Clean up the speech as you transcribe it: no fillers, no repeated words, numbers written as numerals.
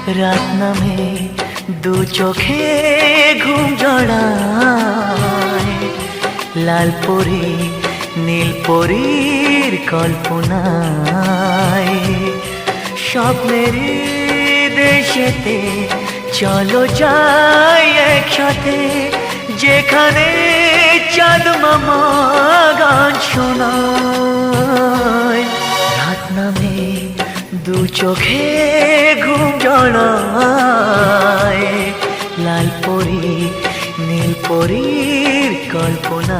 রাত নামে দু চোখে ঘুম জড়ায়, লাল পরি নীল পরীর কল্পনায়। স্বপ্নের দেশেতে চলো যাই একসাথে, যেখানে চাঁদ মামা গান শোনায়। রাত নামে দু চোখে ঘুম জড়ায়, লাল পরি নীল পরীর কল্পনায়।